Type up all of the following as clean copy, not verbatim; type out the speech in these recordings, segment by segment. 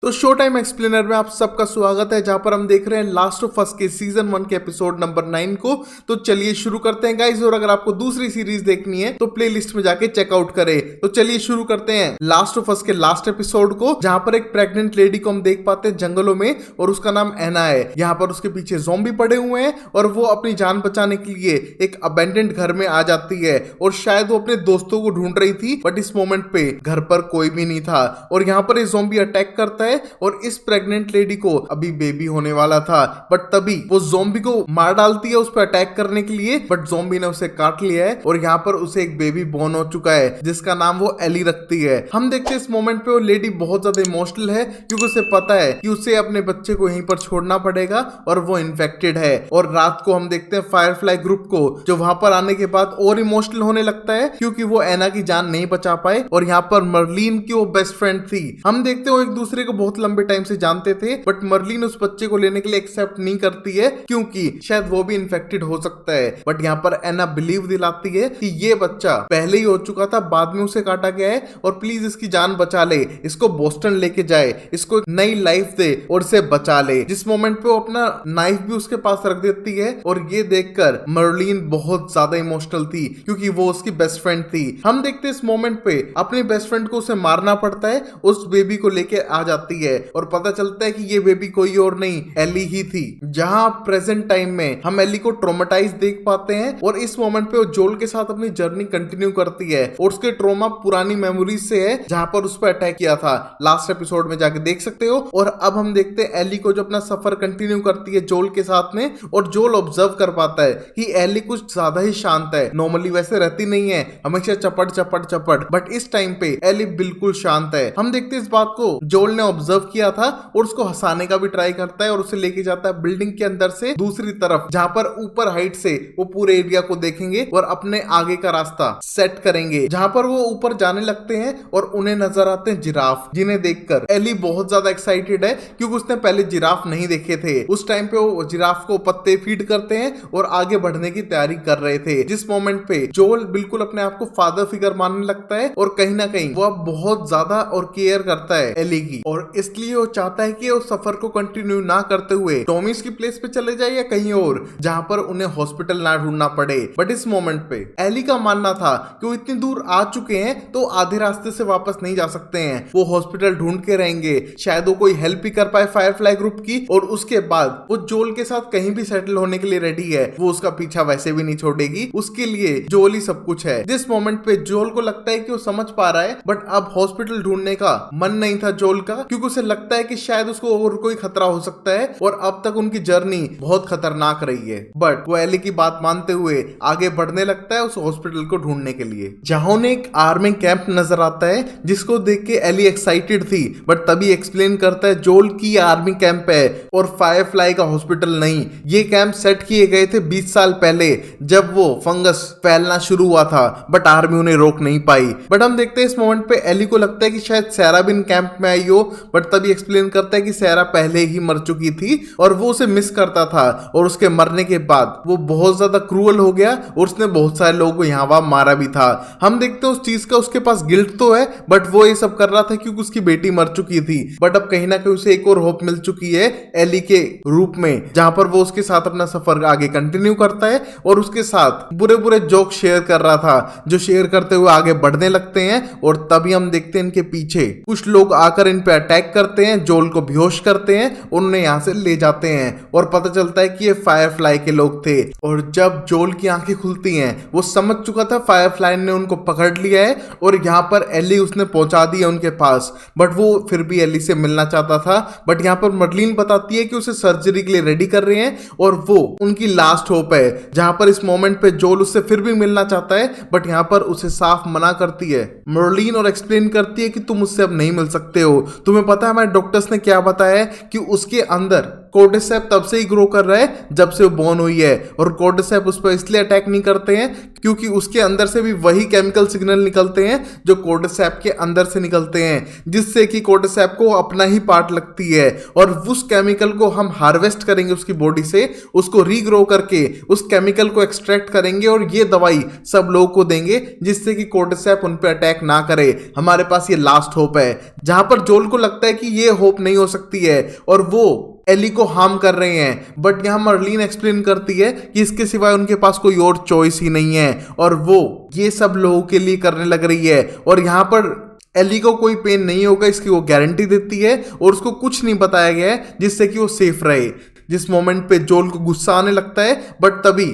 तो show time explainer में आप सबका स्वागत है, जहां पर हम देख रहे हैं लास्ट ऑफ अस के सीजन 1 के एपिसोड नंबर 9 को। तो चलिए शुरू करते हैं गाइस, और अगर आपको दूसरी सीरीज देखनी है तो प्लेलिस्ट में जाके चेकआउट करें। तो चलिए शुरू करते हैं लास्ट ऑफ अस के लास्ट एपिसोड को, जहां पर एक प्रेग्नेंट लेडी को हम देख पाते हैं जंगलों में, और उसका नाम एना है। यहाँ पर उसके पीछे ज़ॉम्बी पड़े हुए हैं और वो अपनी जान बचाने के लिए एक अबेंडेंड घर में आ जाती है, और शायद वो अपने दोस्तों को ढूंढ रही थी, बट इस मोमेंट पे घर पर कोई भी नहीं था। और यहाँ पर ये ज़ॉम्बी अटैक करता है और इस प्रेग्नेंट लेडी को अभी बेबी होने वाला था, बट तभी वो ज़ॉम्बी को मार डालती है उस पर अटैक करने के लिए, बट ज़ॉम्बी ने उसे काट लिया है और यहाँ पर उसे एक बेबी बोर्न हो चुका है जिसका नाम वो एली रखती है। हम देखते हैं इस मोमेंट पे वो लेडी बहुत ज्यादा इमोशनल है, क्योंकि उसे पता है कि उसे अपने बच्चे को यहीं पर छोड़ना पड़ेगा और वो इन्फेक्टेड है। और रात को हम देखते हैं फायरफ्लाई ग्रुप को, जो वहां पर आने के बाद और इमोशनल होने लगता है, क्योंकि वो एना की जान नहीं बचा पाए। और यहाँ पर मर्लिन की वो बेस्ट फ्रेंड थी। हम देखते हैं वो एक दूसरे को बहुत लंबे टाइम से जानते थे, बट मर्लिन उस बच्चे को लेने के लिए एक्सेप्ट नहीं करती है, क्योंकि शायद वो भी इन्फेक्टेड हो सकता है। बट यहाँ पर एना बिलीव दिलाती है कि ये बच्चा पहले ही हो चुका था, बाद में उसे काटा गया है, और प्लीज इसकी जान बचा ले, इसको बोस्टन लेके जाए, इसको एक नई लाइफ दे और इसे बचा ले। जिस मोमेंट पे वो अपना नाइफ भी उसके पास रख देती है, और ये देखकर मर्लिन बहुत ज्यादा इमोशनल थी, क्योंकि वो उसकी बेस्ट फ्रेंड थी। हम देखते हैं इस मोमेंट पे अपने बेस्ट फ्रेंड को उसे मारना पड़ता है, उस बेबी को लेके आ जाती है, और पता चलता है कि ये बेबी कोई और नहीं एली ही थी। जहां प्रेजेंट टाइम में हम एली को ट्रोमेटाइज देख पाते हैं, और इस मोमेंट पे वो जोल के साथ अपनी जर्नी कंटिन्यू करती है, और उसके ट्रोमा पुरानी मेमोरीज से है, जहां पर उस पर अटैक किया था। लास्ट एपिसोड में जाके देख सकते हो। और अब हम देखते हैं एली को, जो अपना सफर कंटिन्यू करती है जोल के साथ में, और जोल ऑब्जर्व कर पाता है कि एली कुछ ज्यादा ही शांत है। नॉर्मली वैसे रहती नहीं है, हमेशा चपड़ चपड़ चपड़, बट इस टाइम पे एली बिल्कुल शांत है। हम देखते हैं इस बात को जोल ने ऑब्जर्व किया था, और उसको हंसाने का भी ट्राई करता है, और उसे लेके जाता है बिल्डिंग के अंदर से दूसरी तरफ, जहां पर ऊपर हाइट से वो पूरे एरिया को देखेंगे और अपने आगे का रास्ता सेट करेंगे। जहां पर वो ऊपर जाने लगते हैं और उन्हें नजर आते हैं जिराफ, जिन्हें देखकर एली बहुत ज्यादा एक्साइटेड है, क्योंकि उसने पहले जिराफ नहीं देखे थे। उस टाइम पे वो जिराफ को पत्ते फीड करते हैं और आगे बढ़ने की तैयारी कर रहे थे। जिस मोमेंट पे जोल बिल्कुल अपने आप को फादर फिगर मानने लगता है, और कहीं ना कहीं वो अब बहुत ज्यादा और केयर करता है एली की, और इसलिए वो चाहता है कि वो सफर को कंटिन्यू ना करते हुए टॉमीज की प्लेस पे चले जाए या कहीं और, जहां पर उन्हें हॉस्पिटल ना ढूंढना पड़े। बट इस मोमेंट पे एली का मानना था कि वो इतनी दूर आ चुके हैं तो आधे रास्ते से वापस नहीं जा सकते हैं, वो हॉस्पिटल ढूंढ के रहेंगे, शायद वो कोई हेल्प ही कर पाए फायरफ्लाई ग्रुप की, और उसके बाद वो जोल के साथ कहीं भी सेटल होने के लिए रेडी है। वो उसका पीछा वैसे भी नहीं छोड़ेगी, उसके लिए जोल ही सब कुछ है। जिस मोमेंट पे जोल को लगता है कि वो समझ पा रहा है, बट अब हॉस्पिटल ढूंढने का मन नहीं था जोल का, क्योंकि उसे लगता है कि शायद उसको और कोई खतरा हो सकता है, और अब तक उनकी जर्नी बहुत खतरनाक रही है। बट वो एली की बात मानते हुए आगे बढ़ने लगता है उस हॉस्पिटल को ढूंढने के लिए, जहां उन्हें एक आर्मी कैंप नजर आता है, जिसको देख के एली एक्साइटेड थी, बट तभी एक्सप्लेन करता है जोल की आर्मी कैंप है और फायरफ्लाई का हॉस्पिटल नहीं। ये कैंप सेट किए गए थे 20 साल पहले, जब वो फंगस फैलना शुरू हुआ था, बट आर्मी उन्हें रोक नहीं पाई। बट हम देखते हैं इस मोमेंट पे एली को लगता है कि शायद सैरा भी इन कैंप में आई हो, बट तभी एक्सप्लेन करता है कि सैरा पहले ही मर चुकी थी और वो उसे मिस करता था, और उसके मरने के बाद वो बहुत ज्यादा क्रूअल हो गया और उसने बहुत सारे लोगों को यहाँ वहां मारा भी था। हम देखते हैं उस चीज का उसके पास गिल्ट तो है, बट वो ये सब कर रहा था क्योंकि उसकी बेटी मर चुकी थी। बट अब कहीं ना कहीं उसे एक और होप मिल चुकी है एली के रूप में, जहां पर वो उसके साथ अपना सफर आगे कंटिन्यू करता है, और उसके साथ बुरे बुरे जोक शेयर कर रहा था, जो शेयर करते हुए आगे बढ़ने लगते हैं। और तभी हम देखते हैं इनके पीछे कुछ लोग आकर इन पे अटैक करते हैं, जोल को बेहोश करते हैं, उन्हें यहाँ से ले जाते हैं, और पता चलता है कि ये फायरफ्लाई के लोग थे। और जब जोल की आंखें खुलती हैं, वो समझ चुका था फायरफ्लाई ने उनको पकड़ लिया है, और यहाँ पर एली उसने पहुंचा दी है उनके पास, बट वो फिर भी एली से मिलना चाहता था। बट यहाँ पर मर्लिन बताती है कि उसे सर्जरी के लिए रेडी कर रहे हैं, और वो उनकी लास्ट होप है। जहां पर इस मोमेंट पे जोल उससे फिर भी मिलना चाहता है, बट यहाँ पर उसे साफ मना करती है मर्लिन, और एक्सप्लेन करती है कि तुम मुझसे अब नहीं मिल सकते हो। तुम्हें पता है हमारे डॉक्टर्स ने क्या बताया है कि उसके अंदर कोर्डिसेप तब से ही ग्रो कर रहा है जब से वो बॉर्न हुई है, और कोर्डिसेप उस पर इसलिए अटैक नहीं करते हैं क्योंकि उसके अंदर से भी वही केमिकल सिग्नल निकलते हैं जो कोर्डिसेप के अंदर से निकलते हैं, जिससे कि कोर्डिसेप को अपना ही पार्ट लगती है, और उस केमिकल को हम हार्वेस्ट करेंगे उसकी बॉडी से, उसको रीग्रो करके उस केमिकल को एक्सट्रैक्ट करेंगे, और ये दवाई सब लोगों को देंगे जिससे कि कोर्डिसेप उन पे अटैक ना करे। हमारे पास ये लास्ट होप है। जहां पर जोल को लगता है कि ये होप नहीं हो सकती है और वो एली को हार्म कर रहे हैं। बट यहाँ मर्लिन एक्सप्लेन करती है कि इसके सिवाय उनके पास कोई और चॉइस ही नहीं है और वो ये सब लोगों के लिए करने लग रही है। और यहाँ पर एली को कोई पेन नहीं होगा इसकी वो गारंटी देती है और उसको कुछ नहीं बताया गया है जिससे कि वो सेफ रहे। जिस मोमेंट पे जोल को गुस्सा आने लगता है बट तभी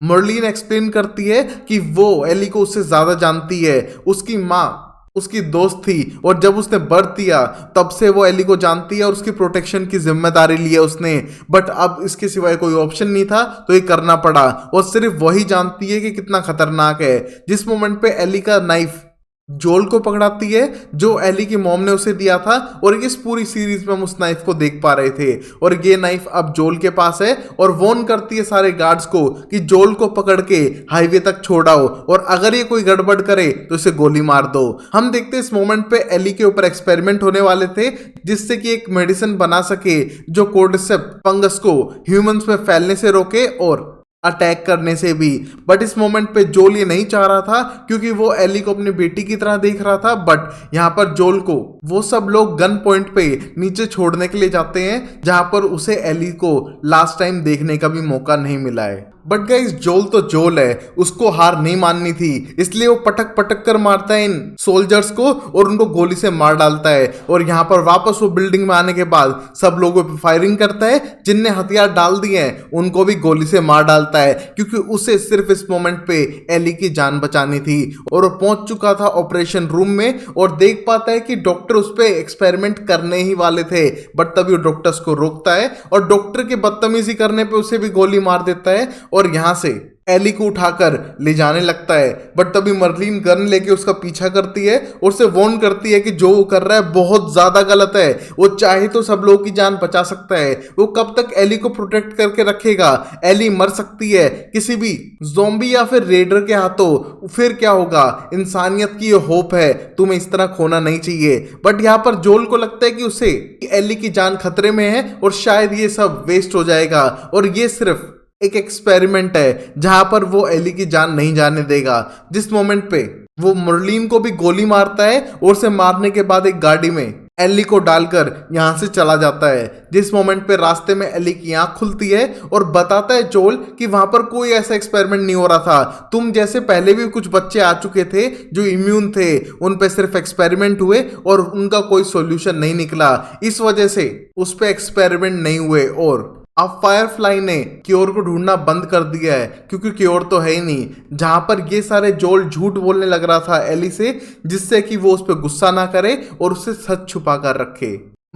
मर्लिन एक्सप्लेन करती है कि वो एली को उससे ज्यादा जानती है। उसकी माँ उसकी दोस्त थी और जब उसने बर्थ दिया तब से वो एली को जानती है और उसकी प्रोटेक्शन की जिम्मेदारी ली है उसने। बट अब इसके सिवाय कोई ऑप्शन नहीं था तो ये करना पड़ा और सिर्फ वही जानती है कि कितना खतरनाक है। जिस मोमेंट पे एली का नाइफ जोल को पकड़ाती है जो एली की मॉम ने उसे दिया था और इस पूरी सीरीज में हम उस नाइफ को देख पा रहे थे और ये नाइफ अब जोल के पास है और वॉर्न करती है सारे गार्ड्स को कि जोल को पकड़ के हाईवे तक छोड़ाओ और अगर ये कोई गड़बड़ करे तो इसे गोली मार दो। हम देखते हैं इस मोमेंट पे एली के ऊपर एक्सपेरिमेंट होने वाले थे जिससे कि एक मेडिसिन बना सके जो कोर्डिसेप्स फंगस को ह्यूमंस में फैलने से रोके और अटैक करने से भी। बट इस मोमेंट पे जोल ये नहीं चाह रहा था क्योंकि वो एली को अपनी बेटी की तरह देख रहा था। बट यहाँ पर जोल को वो सब लोग गन पॉइंट पे नीचे छोड़ने के लिए जाते हैं जहां पर उसे एली को लास्ट टाइम देखने का भी मौका नहीं मिला है। बट गाइस जोल तो जोल है, उसको हार नहीं माननी थी इसलिए वो पटक पटक कर मारता है इन सोल्जर्स को और उनको गोली से मार डालता है। और यहाँ पर वापस वो बिल्डिंग में आने के बाद सब लोगों पे फायरिंग करता है, जिनने हथियार डाल दिए हैं उनको भी गोली से मार डालता है क्योंकि उसे सिर्फ इस मोमेंट पे एली की जान बचानी थी। और वो पहुंच चुका था ऑपरेशन रूम में और देख पाता है कि डॉक्टर उस पर एक्सपेरिमेंट करने ही वाले थे। बट तभी वो डॉक्टर्स को रोकता है और डॉक्टर के बदतमीजी करने पे उसे भी गोली मार देता है और यहां से एली को उठाकर ले जाने लगता है। बट तभी मर्लिन गन लेके उसका पीछा करती है और उसे वार्न करती है कि जो वो कर रहा है बहुत ज्यादा गलत है। वो चाहे तो सब लोगों की जान बचा सकता है, वो कब तक एली को प्रोटेक्ट करके रखेगा, एली मर सकती है किसी भी ज़ॉम्बी या फिर रेडर के हाथों, फिर क्या होगा। इंसानियत की ये होप है, तुम्हें इस तरह खोना नहीं चाहिए। बट यहाँ पर जोल को लगता है कि उसे एली की जान खतरे में है और शायद ये सब वेस्ट हो जाएगा और ये सिर्फ एक एक्सपेरिमेंट है जहां पर वो एली की जान नहीं जाने देगा। जिस मोमेंट पे वो मर्लिन को भी गोली मारता है और उसे मारने के बाद एक गाड़ी में एली को डालकर यहां से चला जाता है। जिस मोमेंट पे रास्ते में एली की आंख खुलती है और बताता है जोल कि वहां पर कोई ऐसा एक्सपेरिमेंट नहीं हो रहा था, तुम जैसे पहले भी कुछ बच्चे आ चुके थे जो इम्यून थे, उन पे सिर्फ एक्सपेरिमेंट हुए और उनका कोई सॉल्यूशन नहीं निकला, इस वजह से उस पे एक्सपेरिमेंट नहीं हुए। और अब फायरफ्लाई ने क्योर को ढूंढना बंद कर दिया है क्योंकि क्योर तो है ही नहीं। जहां पर ये सारे जोल झूठ बोलने लग रहा था एली से जिससे कि वो उस पर गुस्सा ना करे और उसे सच छुपा कर रखे।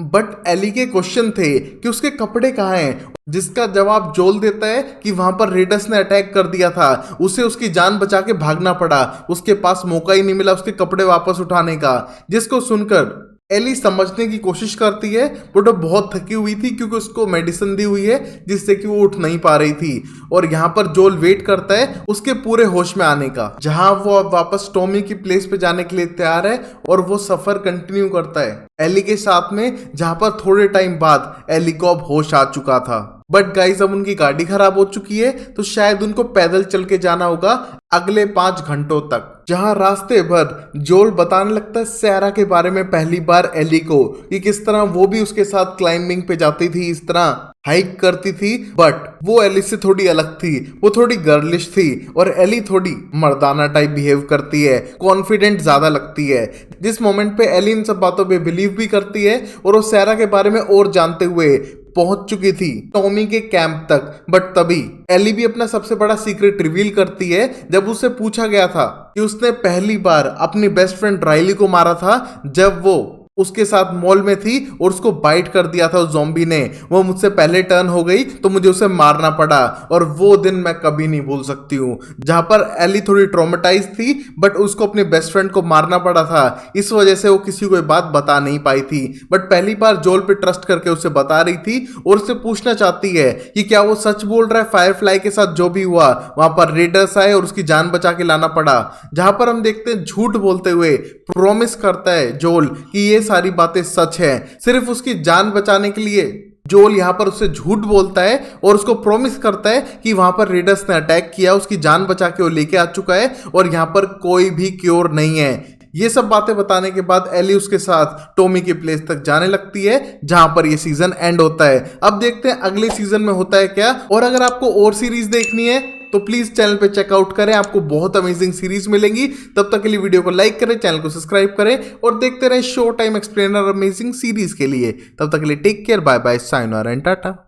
बट एली के क्वेश्चन थे कि उसके कपड़े कहाँ हैं, जिसका जवाब जोल देता है कि वहां पर रेडर्स ने अटैक कर दिया था, उसे उसकी जान बचा के भागना पड़ा, उसके पास मौका ही नहीं मिला उसके कपड़े वापस उठाने का। जिसको सुनकर एली समझने की कोशिश करती है बट वो बहुत थकी हुई थी क्योंकि उसको मेडिसिन दी हुई है जिससे कि वो उठ नहीं पा रही थी। और यहाँ पर जोल वेट करता है उसके पूरे होश में आने का, जहां वो अब वापस टॉमी की प्लेस पे जाने के लिए तैयार है और वो सफर कंटिन्यू करता है एली के साथ में, जहां पर थोड़े टाइम बाद एली को अब होश आ चुका था। बट गाइस अब उनकी गाड़ी खराब हो चुकी है तो शायद उनको पैदल चल के जाना होगा अगले 5 घंटों तक। जहां रास्ते भर जोल बताने लगता है सैरा के बारे में पहली बार एली को कि किस तरह वो भी उसके साथ क्लाइंबिंग पे जाती थी, इस तरह हाइक करती थी। बट वो एली से थोड़ी अलग थी, वो थोड़ी गर्लिश थी और एली थोड़ी मर्दाना टाइप बिहेव करती है, कॉन्फिडेंट ज्यादा लगती है। जिस मोमेंट पे एली इन सब बातों पे बिलीव भी करती है और वो सैरा के बारे में और जानते हुए पहुंच चुकी थी टॉमी के कैंप तक। बट तभी एली भी अपना सबसे बड़ा सीक्रेट रिवील करती है जब उससे पूछा गया था कि उसने पहली बार अपनी बेस्ट फ्रेंड राइली को मारा था जब वो उसके साथ मॉल में थी और उसको बाइट कर दिया था उस ज़ॉम्बी ने। वो मुझसे पहले टर्न हो गई तो मुझे उसे मारना पड़ा और वो दिन मैं कभी नहीं भूल सकती हूँ। जहां पर एली थोड़ी ट्रॉमेटाइज थी बट उसको अपने बेस्ट फ्रेंड को मारना पड़ा था, इस वजह से वो किसी को ये बात बता नहीं पाई थी। बट पहली बार जोल पे ट्रस्ट करके उसे बता रही थी और उससे पूछना चाहती है कि क्या वो सच बोल रहा है, फायरफ्लाई के साथ जो भी हुआ वहां पर रेडर्स आए और उसकी जान बचा के लाना पड़ा। जहां पर हम देखते हैं झूठ बोलते हुए प्रॉमिस करता है जोल कि ये सारी बातें सच है, सिर्फ उसकी जान बचाने के लिए जोल यहाँ पर उससे झूठ बोलता है और उसको प्रॉमिस करता है कि वहां पर रेडर्स ने अटैक किया, उसकी जान बचा के वो लेके आ चुका है और यहाँ पर कोई भी क्योर नहीं है। ये सब बातें बताने के बाद एली उसके साथ टॉमी के प्लेस तक जाने लगती है जहां पर ये सीजन एंड होता है। अब देखते हैं अगले सीजन में होता है क्या। और अगर आपको और सीरीज देखनी है तो प्लीज चैनल पे चेकआउट करें, आपको बहुत अमेजिंग सीरीज मिलेंगी। तब तक के लिए वीडियो को लाइक करें, चैनल को सब्सक्राइब करें और देखते रहें show time explainer amazing series के लिए। तब तक के लिए take care, bye bye, sayonara and Tata.